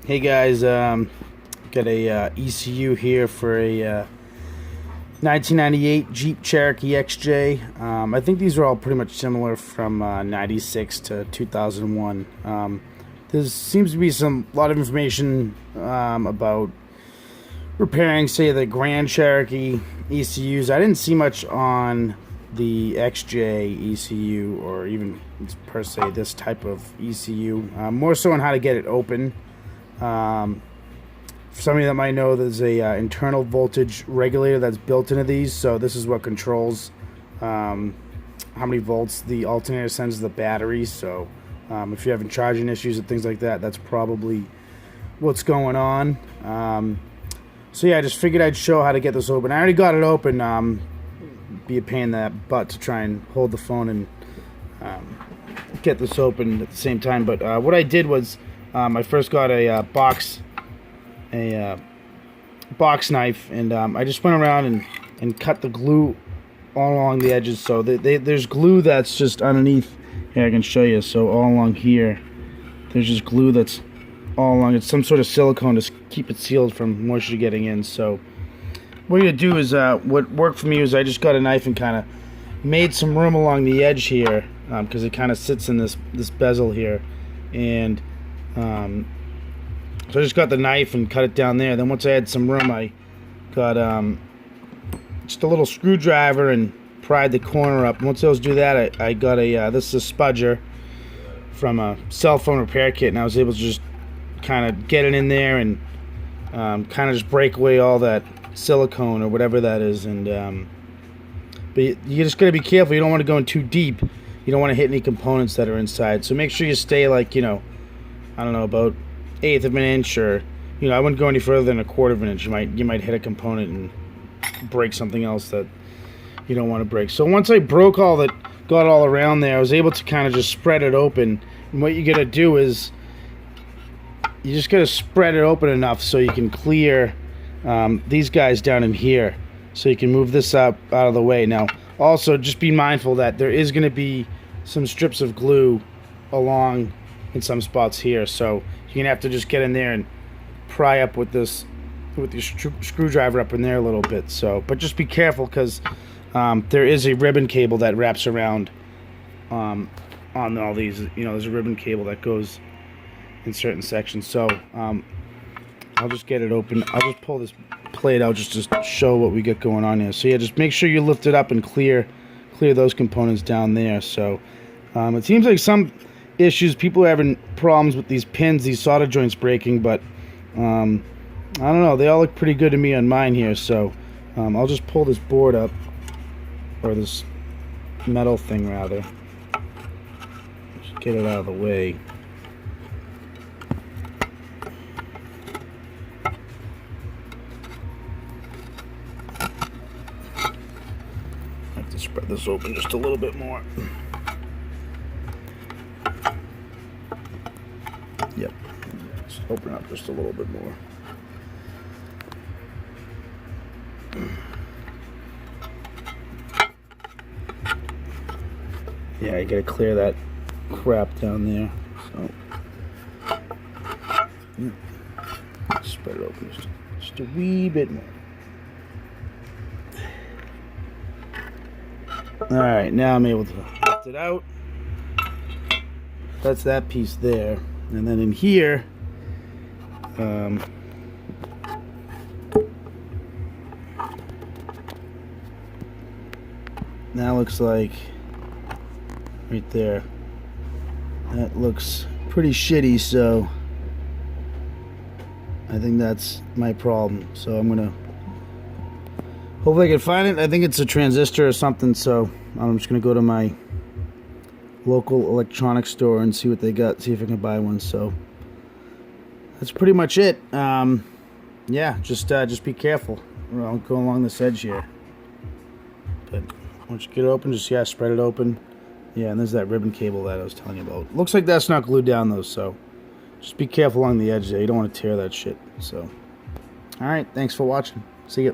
Hey guys, got a ECU here for a 1998 Jeep Cherokee XJ. I think these are all pretty much similar from 96 to 2001. There seems to be a lot of information about repairing, say, the Grand Cherokee ECUs. I didn't see much on the XJ ECU, or even per se this type of ECU. More so on how to get it open. For somebody that might know, there's a internal voltage regulator that's built into these, so this is what controls how many volts the alternator sends to the battery. So if you're having charging issues and things like that, that's probably what's going on. So yeah, I just figured I'd show how to get this open. I already got it open. Be a pain in the butt to try and hold the phone and get this open at the same time. But what I did was I first got a box knife, and I just went around and cut the glue all along the edges. So there's glue that's just underneath here. I can show you. So all along here, there's just glue that's all along. It's some sort of silicone to keep it sealed from moisture getting in. So what you're gonna do is what worked for me was I just got a knife and kind of made some room along the edge here, because it kind of sits in this bezel here, and so I just got the knife and cut it down there. Then once I had some room, I got just a little screwdriver and pried the corner up. Once I was do that, I got this is a spudger from a cell phone repair kit, and I was able to just kind of get it in there and kind of just break away all that silicone or whatever that is. And but you just gotta be careful. You don't want to go in too deep. You don't want to hit any components that are inside. So make sure you stay, like, you know, I don't know, about 1/8 of an inch, or, you know, I wouldn't go any further than 1/4 of an inch. You might hit a component and break something else that you don't want to break. So once I broke all that, got all around there, I was able to kind of just spread it open. And what you gotta do is you just gotta spread it open enough so you can clear these guys down in here, so you can move this up out of the way. Now also just be mindful that there is going to be some strips of glue along in some spots here, so you're gonna have to just get in there and pry up with this, with your screwdriver up in there a little bit. So, but just be careful, because there is a ribbon cable that wraps around on all these. You know, there's a ribbon cable that goes in certain sections. So I'll just get it open. I'll just pull this plate out just to show what we got going on here. So yeah, just make sure you lift it up and clear those components down there. So it seems like some issues, people are having problems with these pins, these solder joints breaking, but I don't know, they all look pretty good to me on mine here. So I'll just pull this board up, or this metal thing rather, just get it out of the way. Spread this open just a little bit more. Yep, just open up just a little bit more. Yeah, you gotta clear that crap down there. So yeah, spread it open just a wee bit more. Alright, now I'm able to lift it out. That's that piece there. And then in here, that looks like, right there, that looks pretty shitty, so I think that's my problem. So I'm gonna, hopefully I can find it. I think it's a transistor or something, so I'm just going to go to my local electronics store and see what they got, see if I can buy one. So that's pretty much it. Yeah, just be careful. I'll go along this edge here. But once you get it open, just, yeah, spread it open. Yeah, and there's that ribbon cable that I was telling you about. Looks like that's not glued down though, so just be careful along the edge there. You don't want to tear that shit. So, alright, thanks for watching. See ya.